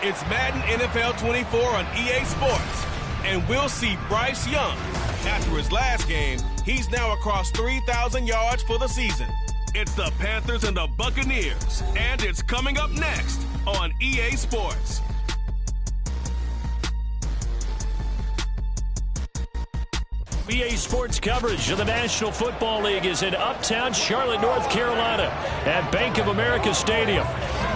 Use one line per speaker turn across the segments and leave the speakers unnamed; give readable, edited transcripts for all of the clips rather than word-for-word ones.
It's Madden NFL 24 on EA Sports, and we'll see Bryce Young. After his last game, he's now across 3,000 yards for the season. It's the Panthers and the Buccaneers, and it's coming up next on EA Sports.
EA Sports coverage of the National Football League is in Uptown Charlotte, North Carolina at Bank of America Stadium.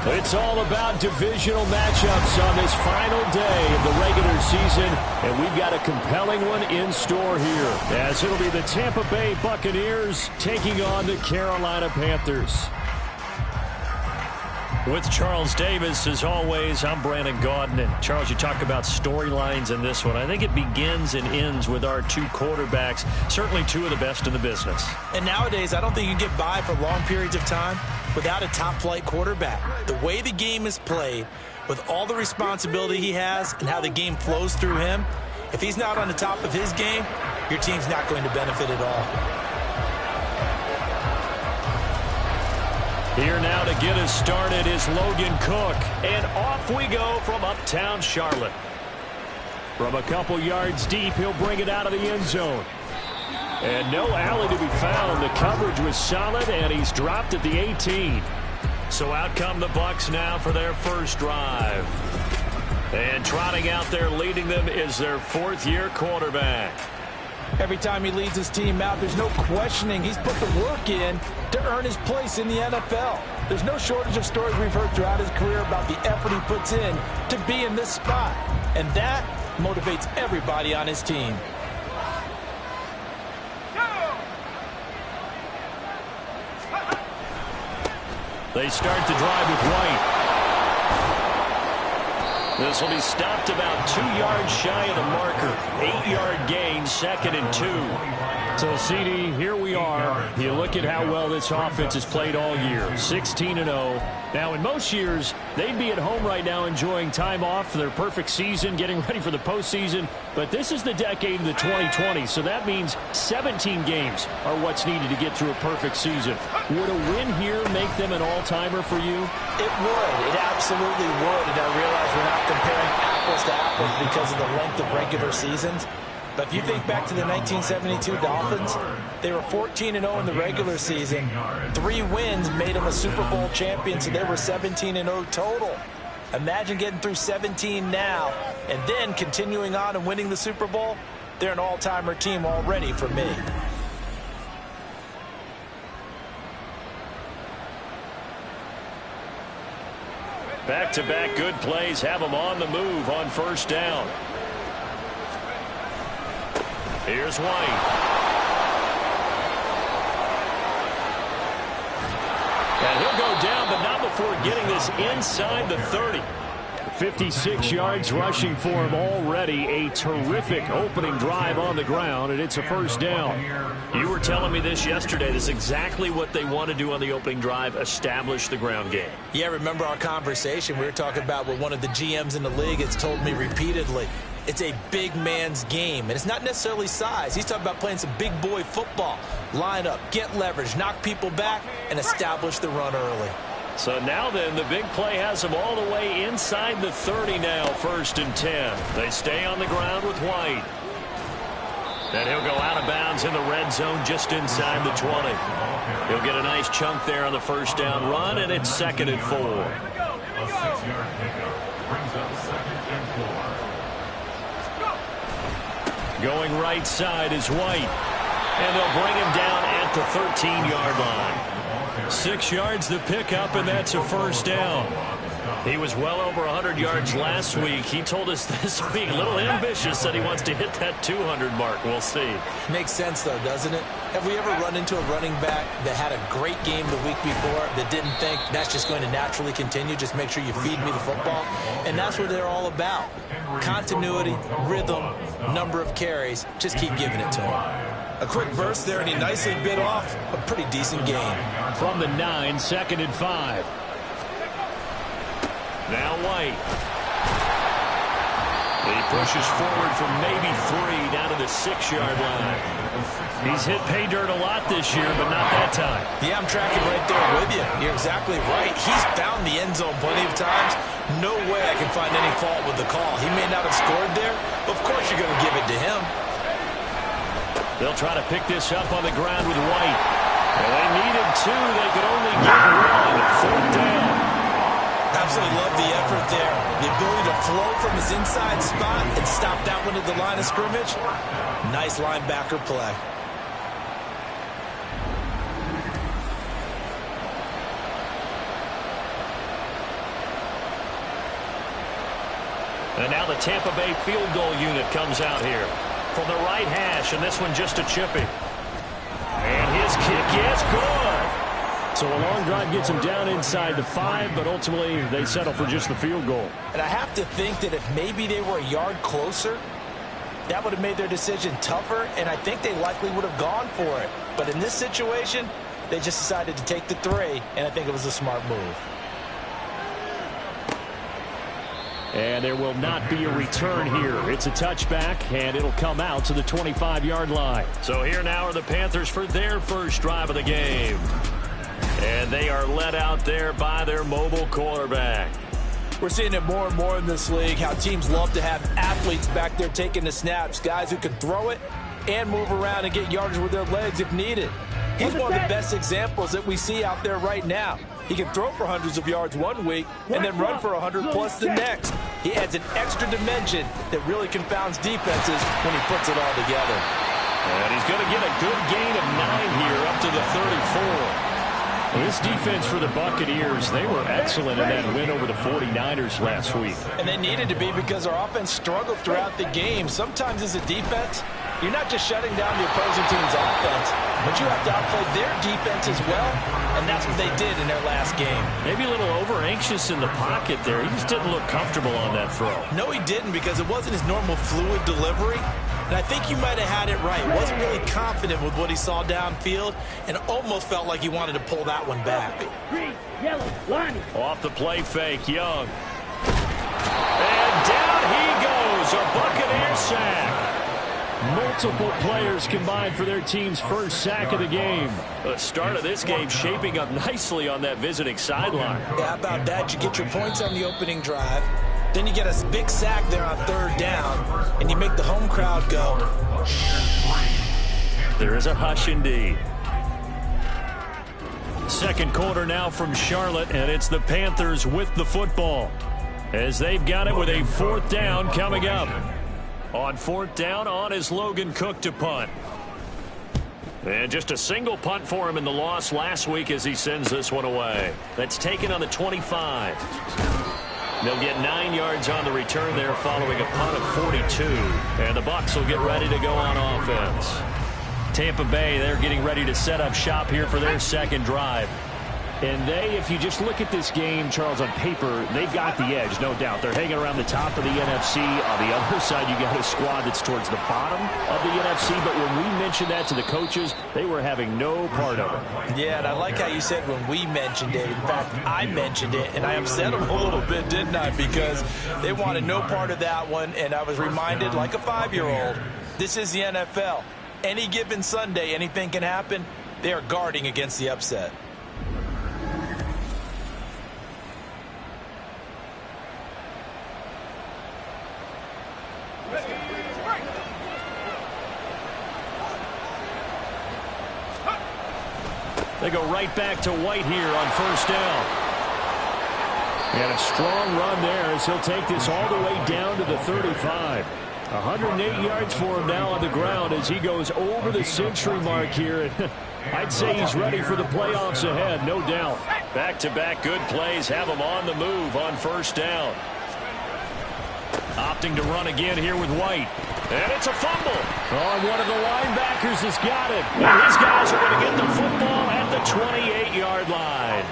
It's all about divisional matchups on this final day of the regular season, and we've got a compelling one in store here, as it'll be the Tampa Bay Buccaneers taking on the Carolina Panthers. With Charles Davis, as always, I'm Brandon Gaudin. And Charles, you talk about storylines in this one. I think it begins and ends with our two quarterbacks, certainly two of the best in the business.
And nowadays, I don't think you can get by for long periods of time without a top-flight quarterback. The way the game is played, with all the responsibility he has and how the game flows through him, if he's not on the top of his game, your team's not going to benefit at all.
Here now to get us started is Logan Cook. And off we go from Uptown Charlotte. From a couple yards deep, he'll bring it out of the end zone. And no alley to be found. The coverage was solid, and he's dropped at the 18. So out come the Bucs now for their first drive. And trotting out there leading them is their fourth-year quarterback.
Every time he leads his team out, there's no questioning he's put the work in to earn his place in the NFL. There's no shortage of stories we've heard throughout his career about the effort he puts in to be in this spot. And that motivates everybody on his team.
They start the drive with White. This will be stopped about 2 yards shy of the marker. 8-yard gain, 2nd and 2. So, CD, here we are. You look at how well this offense has played all year. 16-0. Now, in most years, they'd be at home right now enjoying time off for their perfect season, getting ready for the postseason. But this is the decade of the 2020s, so that means 17 games are what's needed to get through a perfect season. Would a win here make them an all-timer for you?
It would. It absolutely would. And I realize we're not comparing apples to apples because of the length of regular seasons. But if you think back to the 1972 Dolphins, they were 14-0 in the regular season. 3 wins made them a Super Bowl champion, so they were 17-0 total. Imagine getting through 17 now and then continuing on and winning the Super Bowl. They're an all-timer team already for me.
Back-to-back good plays have them on the move on first down. Here's White. And he'll go down, but not before getting this inside the 30. 56 yards rushing for him already. A terrific opening drive on the ground, and it's a first down. You were telling me this yesterday. This is exactly what they want to do on the opening drive, establish the ground game.
Yeah, remember our conversation? We were talking about what one of the GMs in the league has told me repeatedly. It's a big man's game, and it's not necessarily size. He's talking about playing some big boy football. Line up, get leverage, knock people back, and establish the run early.
So now then, the big play has them all the way inside the 30 now, 1st and 10. They stay on the ground with White. And he'll go out of bounds in the red zone just inside the 20. He'll get a nice chunk there on the first down run, and it's 2nd and 4.
A 6-yard pickup brings up 2nd and 4.
Going right side is White. And they'll bring him down at the 13-yard line. 6 yards the pickup, and that's a first down. He was well over 100 yards last week. He told us this week, a little ambitious, that he wants to hit that 200 mark. We'll see.
Makes sense, though, doesn't it? Have we ever run into a running back that had a great game the week before that didn't think that's just going to naturally continue? Just make sure you feed me the football. And that's what they're all about. Continuity, rhythm, number of carries. Just keep giving it to him. A quick burst there, and he nicely bit off a pretty decent gain.
From the 9, 2nd and 5. Now White. He pushes forward for maybe 3 down to the 6-yard line. He's hit pay dirt a lot this year, but not that time.
Yeah, I'm tracking right there with you. You're exactly right. He's found the end zone plenty of times, No way I can find any fault with the call. He may not have scored there, but of course you're going to give it to him.
They'll try to pick this up on the ground with White. And they needed two. They could only get one. Fourth down.
Absolutely love the effort there. The ability to flow from his inside spot and stop that one at the line of scrimmage. Nice linebacker play.
And now the Tampa Bay field goal unit comes out here from the right hash, and this one just a chippy. And his kick is good. So a long drive gets him down inside the 5, but ultimately they settle for just the field goal.
And I have to think that if maybe they were a yard closer, that would have made their decision tougher, and I think they likely would have gone for it. But in this situation, they just decided to take the 3, and I think it was a smart move.
And there will not be a return here. It's a touchback, and it'll come out to the 25-yard line. So here now are the Panthers for their first drive of the game. And they are led out there by their mobile quarterback.
We're seeing it more and more in this league, how teams love to have athletes back there taking the snaps, guys who can throw it and move around and get yardage with their legs if needed. He's one of the best examples that we see out there right now. He can throw for hundreds of yards one week and then run for 100+ the next. He adds an extra dimension that really confounds defenses when he puts it all together.
And he's going to get a good gain of 9 here up to the 34. This defense for the Buccaneers, they were excellent in that win over the 49ers last week.
And they needed to be because our offense struggled throughout the game. Sometimes as a defense, you're not just shutting down the opposing team's offense, but you have to outplay their defense as well, and that's what they did in their last game.
Maybe a little over-anxious in the pocket there. He just didn't look comfortable on that throw.
No, he didn't, because it wasn't his normal fluid delivery. And I think you might have had it right. Wasn't really confident with what he saw downfield and almost felt like he wanted to pull that one back.
Green, yellow, line.
Off the play fake, Young. And down he goes, a Buccaneer sack. Multiple players combined for their team's first sack of the game. The start of this game shaping up nicely on that visiting sideline.
Yeah, how about that? You get your points on the opening drive. Then you get a big sack there on 3rd down, and you make the home crowd go.
There is a hush indeed. Second quarter now from Charlotte, and it's the Panthers with the football as they've got it with a 4th down coming up. On 4th down, on is Logan Cook to punt. And just a single punt for him in the loss last week as he sends this one away. That's taken on the 25. They'll get 9 yards on the return there following a punt of 42. And the Bucs will get ready to go on offense. Tampa Bay, they're getting ready to set up shop here for their second drive. And they, if you just look at this game, Charles, on paper, they've got the edge, no doubt. They're hanging around the top of the NFC. On the other side, you got a squad that's towards the bottom of the NFC. But when we mentioned that to the coaches, they were having no part of it.
Yeah, and I like how you said when we mentioned it. In fact, I mentioned it, and I upset them a little bit, didn't I? Because they wanted no part of that one, and I was reminded, like a 5-year-old, this is the NFL. Any given Sunday, anything can happen. They are guarding against the upset.
They go right back to White here on 1st down. And a strong run there as he'll take this all the way down to the 35. 108 yards for him now on the ground as he goes over the century mark here. I'd say he's ready for the playoffs ahead, no doubt. Back-to-back good plays have him on the move on 1st down. Opting to run again here with White. And it's a fumble. Oh, one of the linebackers has got it. And his guys are going to get the football at the 28-yard line.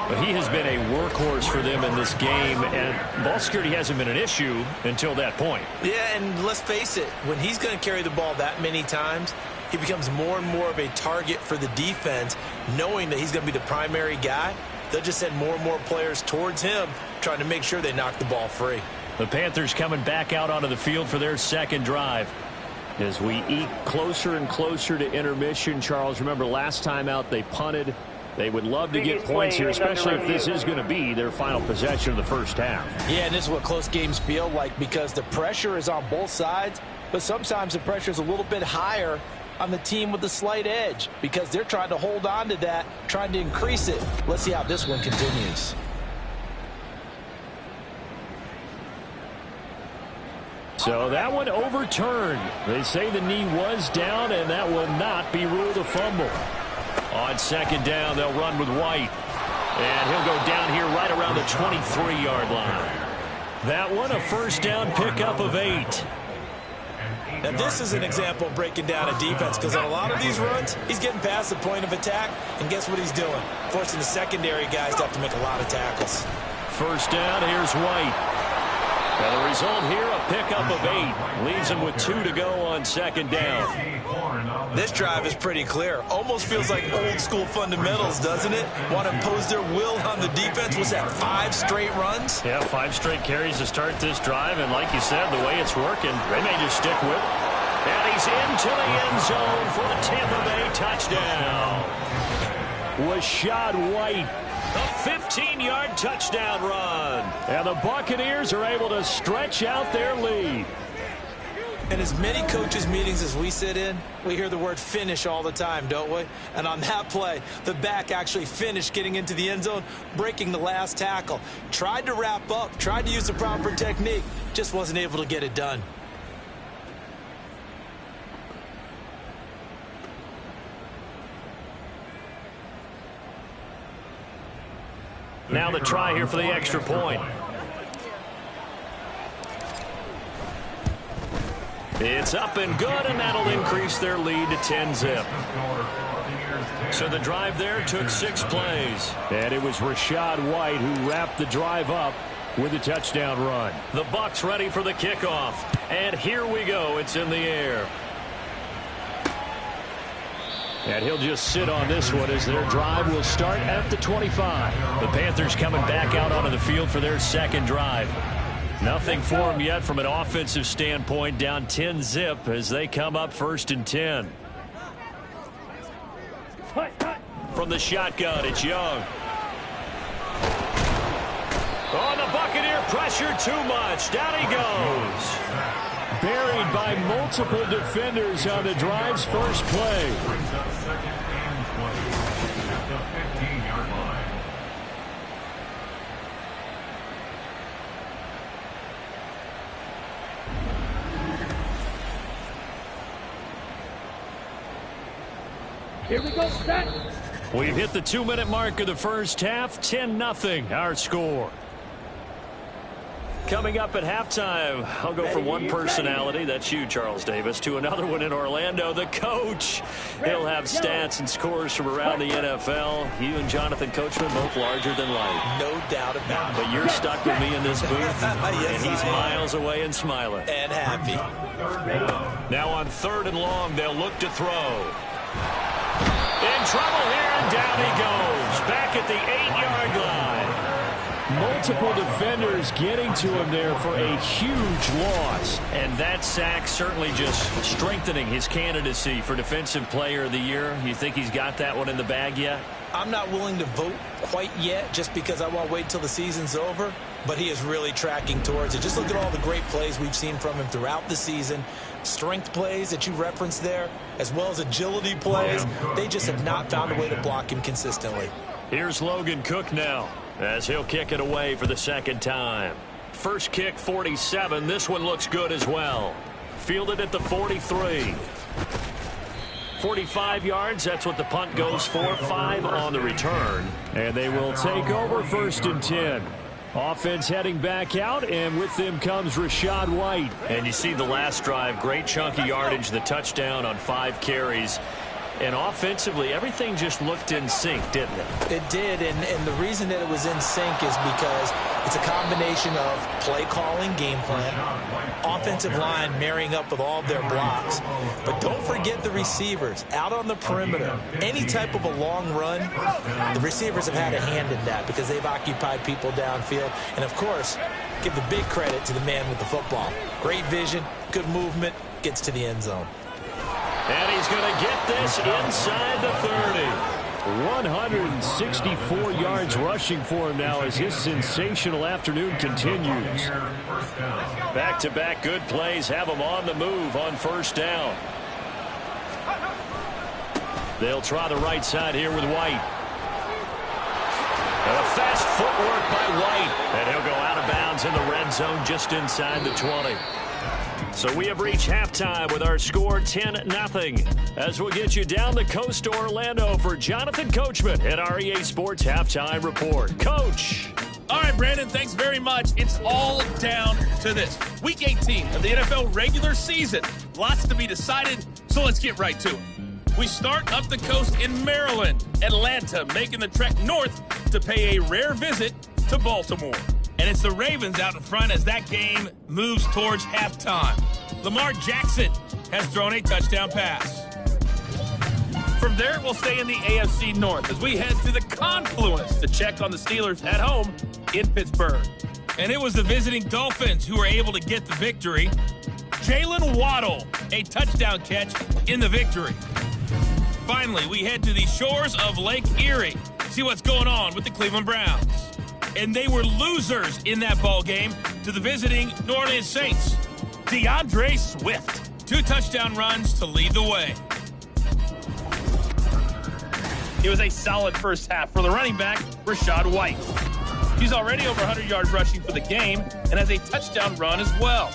But he has been a workhorse for them in this game, and ball security hasn't been an issue until that point.
Yeah, and let's face it, when he's going to carry the ball that many times, he becomes more and more of a target for the defense, knowing that he's going to be the primary guy. They'll just send more and more players towards him, trying to make sure they knock the ball free.
The Panthers coming back out onto the field for their second drive. As we eke closer and closer to intermission, Charles, remember last time out they punted They would love to get points here, especially if this is going to be their final possession of the first half.
Yeah, and this is what close games feel like because the pressure is on both sides, but sometimes the pressure is a little bit higher on the team with the slight edge because they're trying to hold on to that, trying to increase it. Let's see how this one continues.
So that one overturned. They say the knee was down, and that will not be ruled a fumble. On second down, they'll run with White. And he'll go down here right around the 23-yard line. That one, a first down pickup of 8.
Now, this is an example of breaking down a defense because on a lot of these runs, he's getting past the point of attack, and guess what he's doing? Forcing the secondary guys to have to make a lot of tackles.
First down, here's White. And the result here, a pickup of 8. Leaves him with 2 to go on second down.
This drive is pretty clear. Almost feels like old school fundamentals, doesn't it? Want to impose their will on the defense. Was that 5 straight runs?
Yeah, 5 straight carries to start this drive. And like you said, the way it's working, they may just stick with it. And he's into the end zone for the Tampa Bay touchdown. Rashad White. A 15-yard touchdown run. And the Buccaneers are able to stretch out their lead.
In as many coaches' meetings as we sit in, we hear the word finish all the time, don't we? And on that play, the back actually finished getting into the end zone, breaking the last tackle. Tried to wrap up, tried to use the proper technique, just wasn't able to get it done.
Now the try here for the extra point. It's up and good, and that'll increase their lead to 10-zip. So the drive there took 6 plays. And it was Rashad White who wrapped the drive up with a touchdown run. The Bucs ready for the kickoff. And here we go. It's in the air. And he'll just sit on this one as their drive will start at the 25. The Panthers coming back out onto the field for their second drive. Nothing for them yet from an offensive standpoint, down 10-zip as they come up 1st and 10. From the shotgun, it's Young. Oh, the Buccaneer pressure too much. Down he goes. Buried by multiple defenders on the drive's first play.
Brings up 2nd and 20 at the 15-yard line.
Here we go, set.
We've hit the 2-minute mark of the first half. 10-0 our score. Coming up at halftime, I'll go from one personality, that's you, Charles Davis, to another one in Orlando, the coach. He'll have stats and scores from around the NFL. You and Jonathan Coachman, both larger than life.
No doubt about it.
But you're stuck with me in this booth,
Yes,
and he's miles away and smiling.
And happy.
Now on 3rd and long, they'll look to throw. In trouble here, and down he goes. Back at the 8-yard line. Multiple defenders getting to him there for a huge loss. And that sack certainly just strengthening his candidacy for Defensive Player of the Year. You think he's got that one in the bag yet?
I'm not willing to vote quite yet just because I want to wait until the season's over, but he is really tracking towards it. Just look at all the great plays we've seen from him throughout the season. Strength plays that you referenced there, as well as agility plays. They just have not found a way to block him consistently.
Here's Logan Cook now, as he'll kick it away for the second time. First kick, 47. This one looks good as well. Fielded at the 43. 45 yards, that's what the punt goes for. 5 on the return. And they will take over 1st and 10. Offense heading back out, and with them comes Rashad White. And you see the last drive, great chunky yardage, the touchdown on 5 carries. And offensively, everything just looked in sync, didn't it?
It did, and the reason that it was in sync is because it's a combination of play calling, game plan, offensive line marrying up with all of their blocks. But don't forget the receivers out on the perimeter. Any type of a long run, the receivers have had a hand in that because they've occupied people downfield. And, of course, give the big credit to the man with the football. Great vision, good movement, gets to the end zone.
And he's going to get this inside the 30. 64 yards rushing for him now as his sensational afternoon continues. Back-to-back good plays have him on the move on first down. They'll try the right side here with White. And a fast footwork by White. And he'll go out of bounds in the red zone just inside the 20. So we have reached halftime with our score 10-0. As we'll get you down the coast to Orlando for Jonathan Coachman at our EA Sports Halftime Report. Coach.
All right, Brandon, thanks very much. It's all down to this. Week 18 of the NFL regular season. Lots to be decided, so let's get right to it. We start up the coast in Maryland. Atlanta making the trek north to pay a rare visit to Baltimore. And it's the Ravens out in front as that game moves towards halftime. Lamar Jackson has thrown a touchdown pass. From there, we'll stay in the AFC North as we head to the confluence to check on the Steelers at home in Pittsburgh. And it was the visiting Dolphins who were able to get the victory. Jalen Waddle, a touchdown catch in the victory. Finally, we head to the shores of Lake Erie, see what's going on with the Cleveland Browns. And they were losers in that ball game to the visiting New Orleans Saints. DeAndre Swift, 2 touchdown runs to lead the way. It was a solid first half for the running back, Rachaad White. He's already over 100 yards rushing for the game and has a touchdown run as well.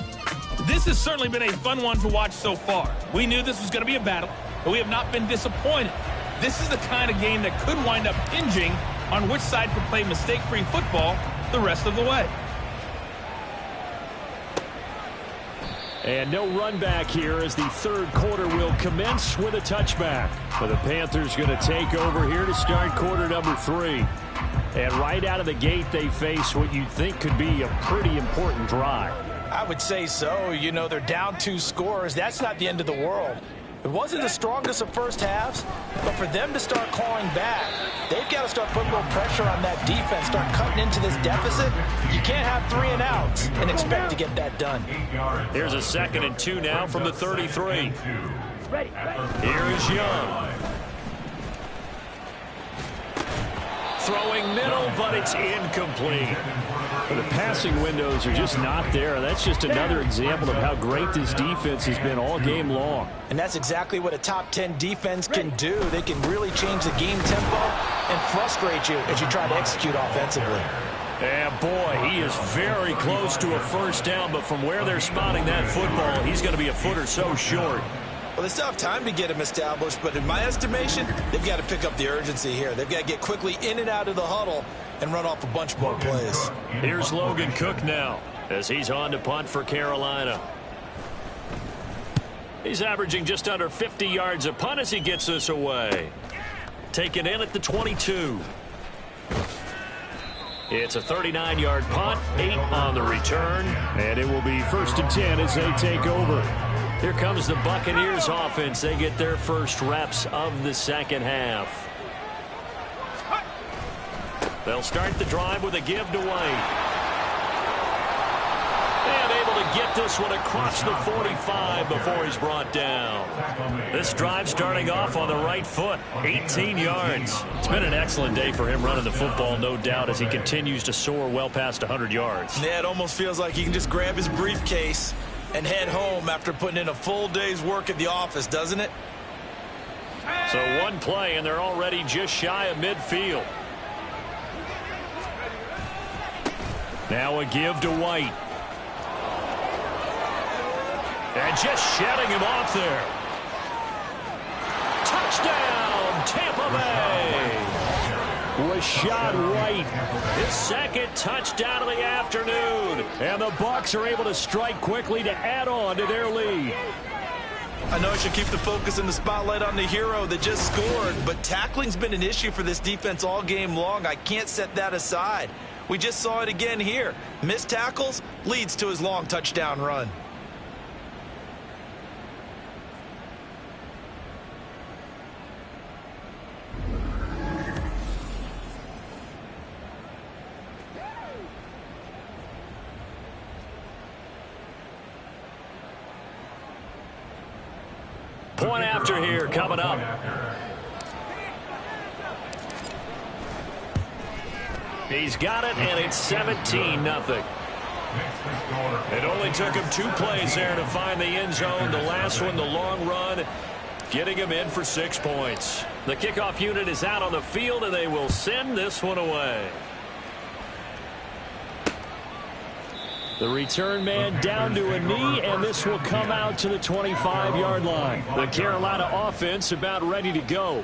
This has certainly been a fun one to watch so far. We knew this was going to be a battle, but we have not been disappointed. This is the kind of game that could wind up hinging on which side can play mistake-free football the rest of the way.
And no run back here as the third quarter will commence with a touchback. But the Panthers going to take over here to start quarter number 3. And right out of the gate, they face what you'd think could be a pretty important drive.
I would say so. You know, they're down 2 scores. That's not the end of the world. It wasn't the strongest of first halves, but for them to start clawing back, they've got to start putting a little pressure on that defense, start cutting into this deficit. You can't have 3 and outs and expect to get that done.
Here's a 2nd and 2 now from the 33. Here is Young. Throwing middle, but it's incomplete. The passing windows are just not there. That's just another example of how great this defense has been all game long.
And that's exactly what a top 10 defense can do. They can really change the game tempo and frustrate you as you try to execute offensively.
And boy, he is very close to a first down, but from where they're spotting that football, he's going to be a foot or so short.
Well, they still have time to get him established, but in my estimation, they've got to pick up the urgency here. They've got to get quickly in and out of the huddle and run off a bunch more plays.
Here's Logan Cook now as he's on to punt for Carolina. He's averaging just under 50 yards a punt as he gets this away. Taken in at the 22. It's a 39-yard punt, 8 on the return, and it will be 1st and 10 as they take over. Here comes the Buccaneers offense. They get their first reps of the second half. They'll start the drive with a give to White. And able to get this one across the 45 before he's brought down. This drive starting off on the right foot, 18 yards. It's been an excellent day for him running the football, no doubt, as he continues to soar well past 100 yards.
Yeah, it almost feels like he can just grab his briefcase and head home after putting in a full day's work at the office, doesn't it?
So one play, and they're already just shy of midfield. Now a give to White. And just shedding him off there. Touchdown, Tampa Bay. Rachaad White, his 2nd touchdown of the afternoon. And the Bucs are able to strike quickly to add on to their lead.
I know I should keep the focus and the spotlight on the hero that just scored, but tackling's been an issue for this defense all game long. I can't set that aside. We just saw it again here. Missed tackles leads to his long touchdown run.
Point after here coming up. He's got it, and it's 17-0. It only took him 2 plays there to find the end zone. The last one, the long run, getting him in for 6 points. The kickoff unit is out on the field, and they will send this one away. The return man down to a knee, and this will come out to the 25-yard line. The Carolina offense about ready to go.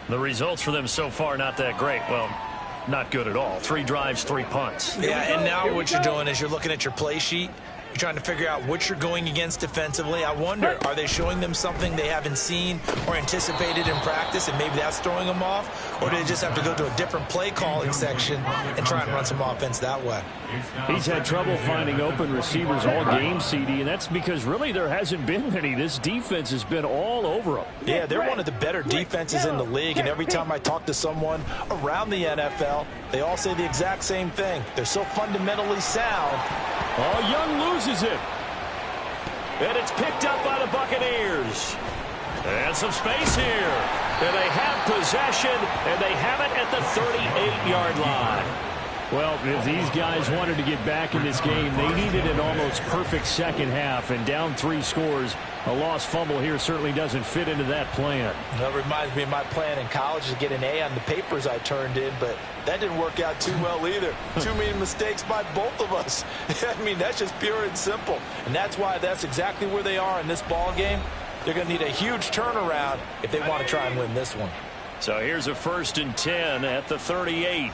The results for them so far not that great. Well, not good at all. 3 drives, 3 punts.
Yeah, and now what you're doing is you're looking at your play sheet. You're trying to figure out what you're going against defensively. I wonder, are they showing them something they haven't seen or anticipated in practice, and maybe that's throwing them off? Or do they just have to go to a different play calling section and try and run some offense that way?
He's had trouble finding open receivers all game, CD, and that's because really there hasn't been many. This defense has been all over them.
Yeah, they're one of the better defenses in the league, and every time I talk to someone around the NFL, they all say the exact same thing. They're so fundamentally sound.
Oh, Young loses it. And it's picked up by the Buccaneers. And some space here. And they have possession, and they have it at the 38-yard line. Well, if these guys wanted to get back in this game, they needed an almost perfect second half, and down 3 scores. A lost fumble here certainly doesn't fit into that plan.
That reminds me of my plan in college to get an A on the papers I turned in, but that didn't work out too well either. Too many mistakes by both of us. I mean, that's just pure and simple. And that's why that's exactly where they are in this ball game. They're going to need a huge turnaround if they want to try and win this one.
So here's a 1st and 10 at the 38.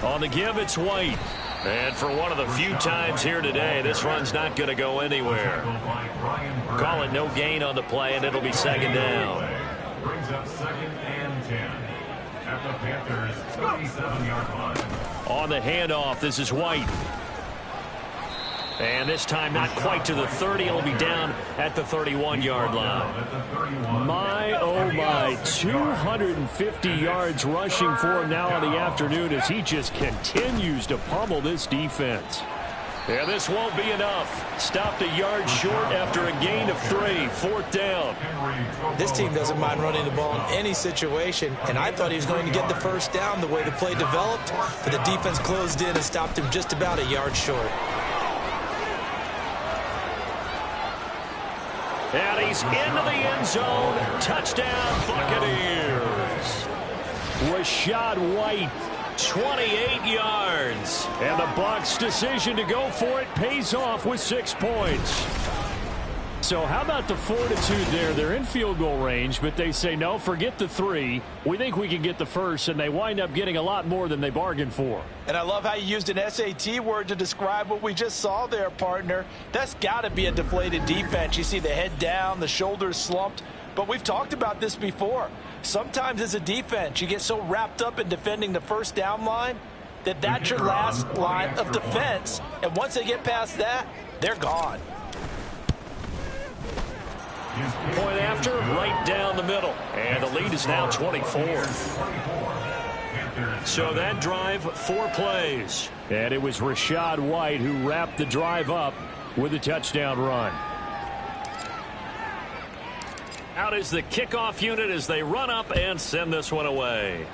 On the give, it's White. And for one of the few times here today, this run's not going to go anywhere. Call it no gain on the play, and it'll be 2nd down.
Brings up 2nd and 10 at the Panthers' 37-yard line.
On the handoff, this is White. And this time not quite to the 30. It'll be down at the 31-yard line. My, oh my, 250 yards rushing for him now on the afternoon as he just continues to pummel this defense. Yeah, this won't be enough. Stopped a yard short after a gain of 3. 4th down.
This team doesn't mind running the ball in any situation, and I thought he was going to get the 1st down the way the play developed, but the defense closed in and stopped him just about a yard short.
And he's into the end zone. Touchdown, Buccaneers. Rashad White, 28 yards. And the Bucs' decision to go for it pays off with 6 points. So how about the fortitude there? They're in field goal range, but they say, no, forget the 3. We think we can get the 1st, and they wind up getting a lot more than they bargained for.
And I love how you used an SAT word to describe what we just saw there, partner. That's got to be a deflated defense. You see the head down, the shoulders slumped. But we've talked about this before. Sometimes as a defense, you get so wrapped up in defending the 1st down line that that's your last line of defense. And once they get past that, they're gone.
Point after, right down the middle. And the lead is now 24. So that drive, 4 plays. And it was Rashad White who wrapped the drive up with a touchdown run. Out is the kickoff unit as they run up and send this one away.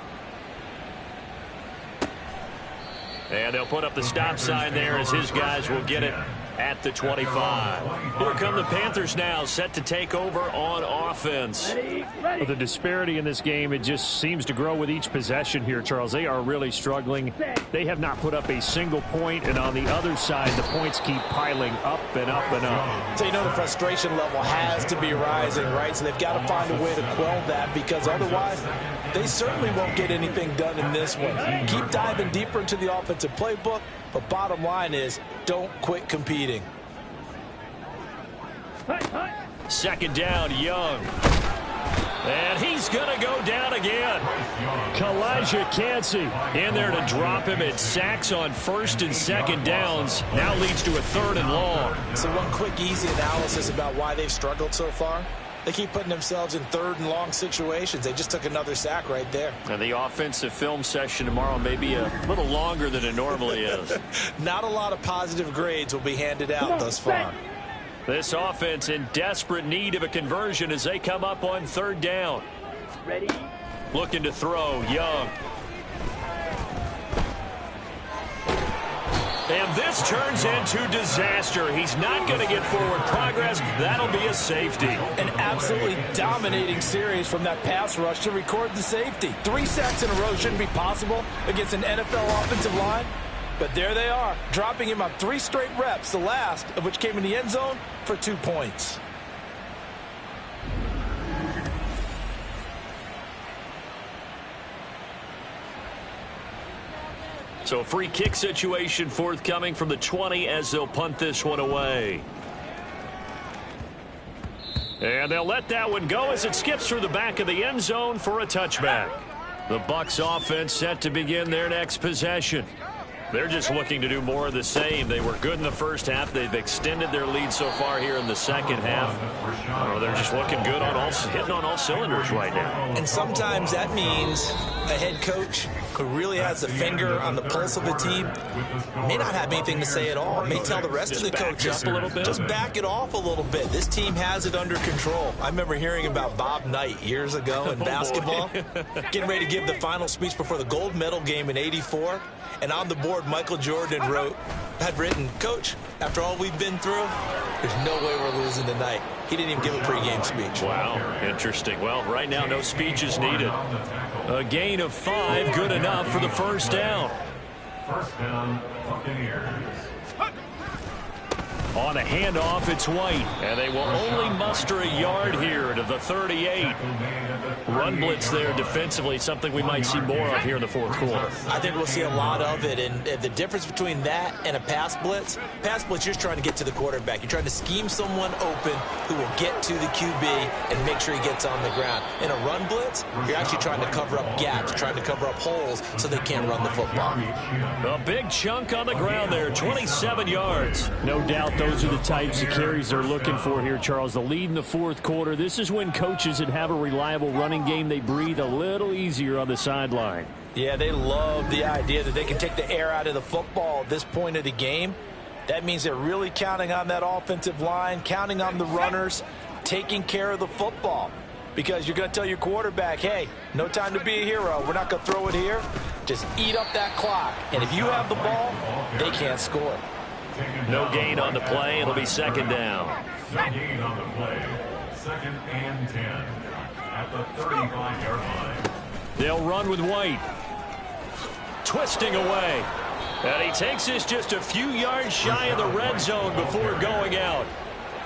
And they'll put up the stop sign there as his guys will get it at the 25. Here come the Panthers now, set to take over on offense. Well, the disparity in this game, it just seems to grow with each possession here, Charles. They are really struggling. They have not put up a single point, and on the other side, the points keep piling up and up and up.
So you know the frustration level has to be rising, right? So they've got to find a way to quell that, because otherwise they certainly won't get anything done in this one. Keep diving deeper into the offensive playbook, but bottom line is don't quit competing.
2nd down, Young. And he's going to go down again. Kalijah Kancey in there to drop him. At sacks on 1st and 2nd downs. Now leads to a 3rd and long.
So one quick, easy analysis about why they've struggled so far. They keep putting themselves in 3rd and long situations. They just took another sack right there.
And the offensive film session tomorrow may be a little longer than it normally is.
Not a lot of positive grades will be handed out thus far.
This offense in desperate need of a conversion as they come up on 3rd down.
Ready?
Looking to throw, Young. And this turns into disaster. He's not going to get forward progress. That'll be a safety.
An absolutely dominating series from that pass rush to record the safety. 3 sacks in a row shouldn't be possible against an NFL offensive line. But there they are, dropping him on 3 straight reps, the last of which came in the end zone for 2 points.
So a free kick situation forthcoming from the 20 as they'll punt this one away. And they'll let that one go as it skips through the back of the end zone for a touchback. The Bucs offense set to begin their next possession. They're just looking to do more of the same. They were good in the first half. They've extended their lead so far here in the second half. Oh, they're just looking good on hitting on all cylinders right now.
And sometimes that means a head coach who really has a finger on the pulse of the team may not have anything to say at all. May tell the rest of the coaches,
up a little bit.
Just back it off a little bit. This team has it under control. I remember hearing about Bob Knight years ago in basketball, getting ready to give the final speech before the gold medal game in '84. And on the board, Michael Jordan had written, "Coach, after all we've been through, there's no way we're losing tonight." He didn't even give a pregame speech.
Wow, interesting. Well, right now, no speech is needed. A gain of 5, good enough for the first down.
First down, Buccaneers.
On a handoff, it's White, and they will only muster a yard here to the 38. Run blitz there defensively, something we might see more of here in the fourth quarter.
I think we'll see a lot of it, and the difference between that and a pass blitz, you're just trying to get to the quarterback. You're trying to scheme someone open who will get to the QB and make sure he gets on the ground. In a run blitz, you're actually trying to cover up gaps, trying to cover up holes so they can't run the football.
A big chunk on the ground there, 27 yards.
No doubt those are the types of carries they're looking for here, Charles. The lead in the fourth quarter. This is when coaches that have a reliable running game, they breathe a little easier on the sideline.
Yeah, they love the idea that they can take the air out of the football at this point of the game. That means they're really counting on that offensive line, counting on the runners, taking care of the football. Because you're going to tell your quarterback, hey, no time to be a hero. We're not going to throw it here. Just eat up that clock. And if you have the ball, they can't score.
No gain on the play. It'll be second down.
No gain on the play. Second and 10 at the 35-yard line.
They'll run with White. Twisting away. And he takes this just a few yards shy of the red zone before going out.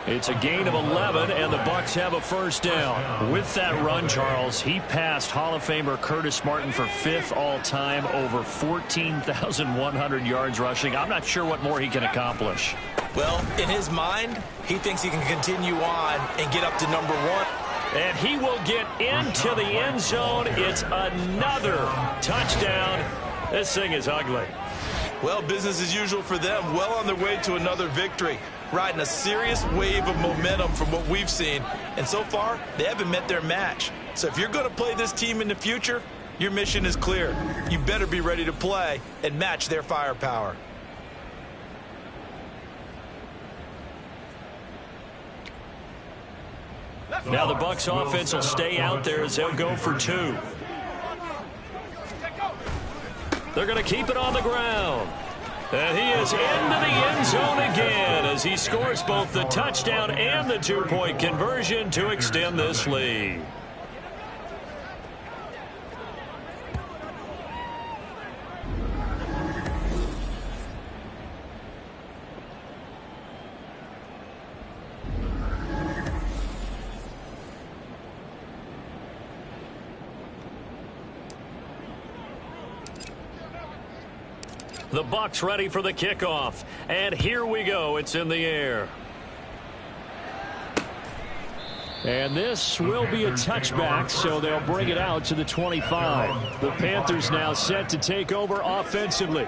It's a gain of 11, and the Bucs have a first down. With that run, Charles, he passed Hall of Famer Curtis Martin for 5th all-time, over 14,100 yards rushing. I'm not sure what more he can accomplish.
Well, in his mind, he thinks he can continue on and get up to number 1.
And he will get into the end zone. It's another touchdown. This thing is ugly.
Well, business as usual for them. Well on their way to another victory. Riding a serious wave of momentum from what we've seen. And so far, they haven't met their match. So if you're going to play this team in the future, your mission is clear. You better be ready to play and match their firepower.
Now the Bucs offense will stay out there as they'll go for 2. They're going to keep it on the ground. And he is into the end zone again as he scores both the touchdown and the 2-point conversion to extend this lead. The Bucs ready for the kickoff. And here we go. It's in the air.
And this will be a touchback, so they'll bring it out to the 25. The Panthers now set to take over offensively.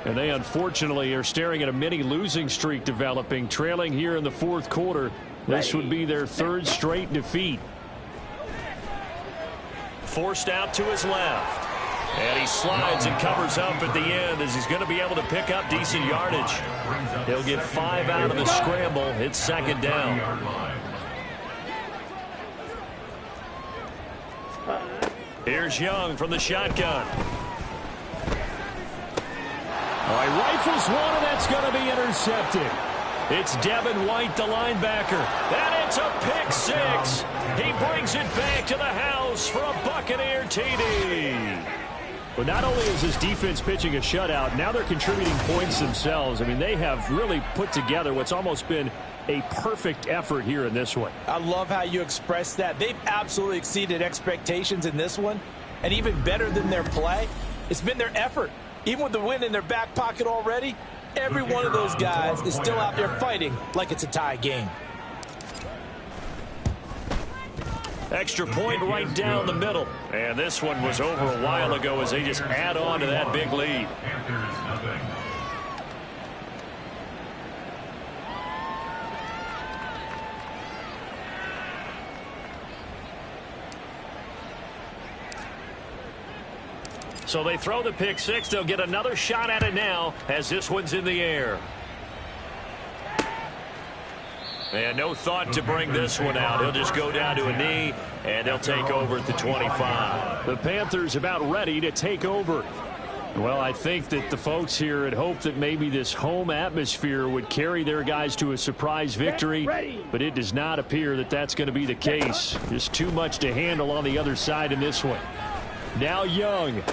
And they unfortunately are staring at a mini losing streak developing, trailing here in the fourth quarter. This would be their 3rd straight defeat.
Forced out to his left. And he slides and covers up at the end as he's going to be able to pick up decent yardage. He'll get 5 out of the scramble. It's second down. Here's Young from the shotgun.
All right, rifles one, and that's going to be intercepted. It's Devin White, the linebacker. And it's a pick six. He brings it back to the house for a Buccaneer TD. But not only is his defense pitching a shutout, now they're contributing points themselves. I mean, they have really put together what's almost been a perfect effort here in this one.
I love how you express that. They've absolutely exceeded expectations in this one. And even better than their play, it's been their effort. Even with the win in their back pocket already, every one of those guys is still out there fighting like it's a tie game.
Extra point right down the middle. And this one was over a while ago as they just add on to that big lead. So they throw the pick six. They'll get another shot at it now as this one's in the air. And no thought to bring this one out. He'll just go down to a knee, and they'll take over at the 25. The Panthers about ready to take over. Well, I think that the folks here had hoped that maybe this home atmosphere would carry their guys to a surprise victory, but it does not appear that that's going to be the case. Just too much to handle on the other side in this one. Now Young.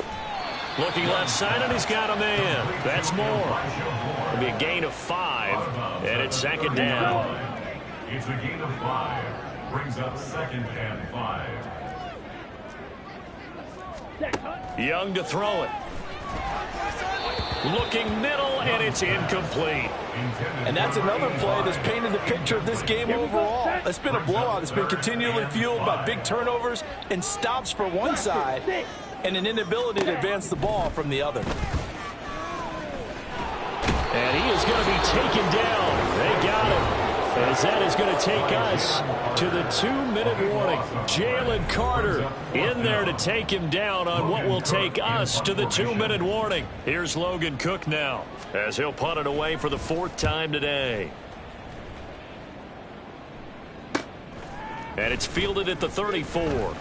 Looking left side, and he's got a man. That's more. It'll be a gain of 5, and it's second down.
It's a gain of 5. Brings up 2nd and 5.
Young to throw it. Looking middle, and it's incomplete.
And that's another play that's painted the picture of this game overall. It's been a blowout. It's been continually fueled by big turnovers and stops for one side and an inability to advance the ball from the other.
And he is going to be taken down. They got him. As that is going to take us to the 2-minute warning. Jalen Carter in there to take him down on what will take us to the 2-minute warning. Here's Logan Cook now as he'll punt it away for the 4th time today. And it's fielded at the 34.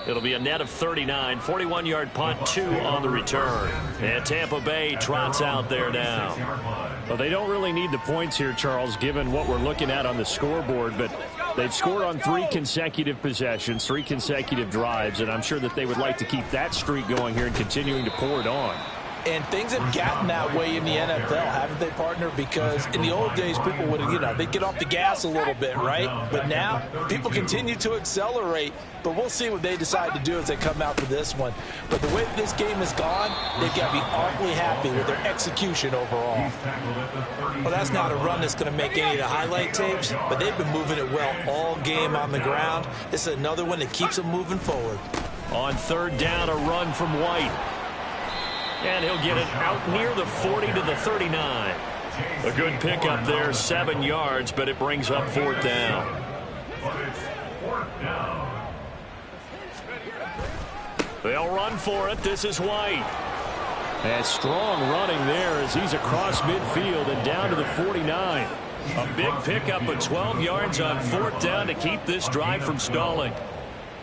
It'll be a net of 39, 41-yard punt, 2 on the return. And Tampa Bay trots out there now. Well, they don't really need the points here, Charles, given what we're looking at on the scoreboard, but they've scored on 3 consecutive possessions, 3 consecutive drives, and I'm sure that they would like to keep that streak going here and continuing to pour it on.
And things have gotten that way in the NFL, haven't they, partner? Because in the old days, people would, they'd get off the gas a little bit, right? But now, people continue to accelerate. But we'll see what they decide to do as they come out for this one. But the way that this game has gone, they've got to be awfully happy with their execution overall.
Well, that's not a run that's going to make any of the highlight tapes, but they've been moving it well all game on the ground. This is another one that keeps them moving forward.
On 3rd down, a run from White. And he'll get it out near the 40 to the 39. A good pickup there, 7 yards, but it brings up 4th down. They'll run for it. This is White. And strong running there as he's across midfield and down to the 49. A big pickup of 12 yards on 4th down to keep this drive from stalling.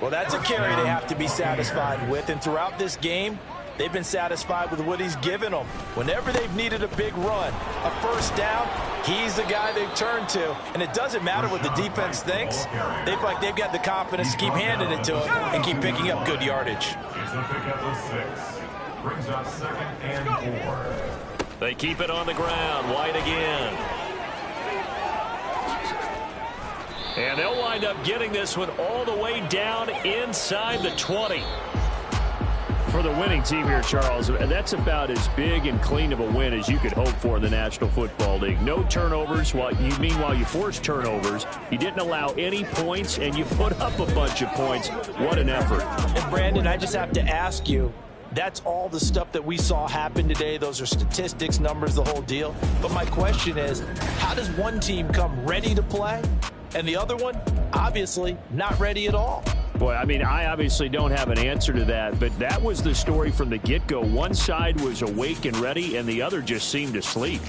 Well, that's a carry they have to be satisfied with. And throughout this game, they've been satisfied with what he's given them. Whenever they've needed a big run, a 1st down, he's the guy they've turned to. And it doesn't matter what the defense thinks. They feel like they've got the confidence to keep handing it to him and keep picking up good yardage.
It's a pickup of 6. Brings up 2nd and 4.
They keep it on the ground. White again. And they'll wind up getting this one all the way down inside the 20. For the winning team here, Charles, that's about as big and clean of a win as you could hope for in the National Football League. No turnovers. Meanwhile, you forced turnovers. You didn't allow any points, and you put up a bunch of points. What an effort.
And, Brandon, I just have to ask you, that's all the stuff that we saw happen today. Those are statistics, numbers, the whole deal. But my question is, how does one team come ready to play, and the other one, obviously, not ready at all?
Boy, I mean, I obviously don't have an answer to that, but that was the story from the get-go. One side was awake and ready, and the other just seemed asleep.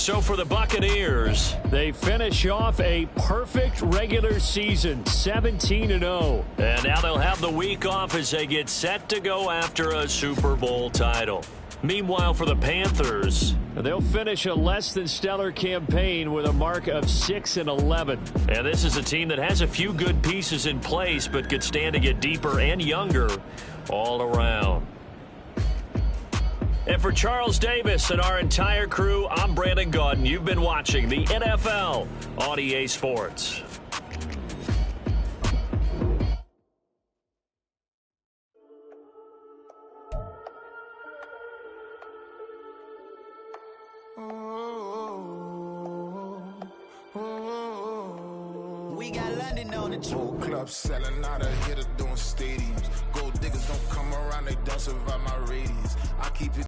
So for the Buccaneers, they finish off a perfect regular season, 17-0. And now they'll have the week off as they get set to go after a Super Bowl title. Meanwhile, for the Panthers, they'll finish a less than stellar campaign with a mark of 6-11. And this is a team that has a few good pieces in place, but could stand to get deeper and younger all around. And for Charles Davis and our entire crew, I'm Brandon Gaudin. You've been watching the NFL on EA Sports.
We got London on the
Whole club selling out of hitter doing stadiums. Gold diggers don't come around, they don't survive my radius. I keep it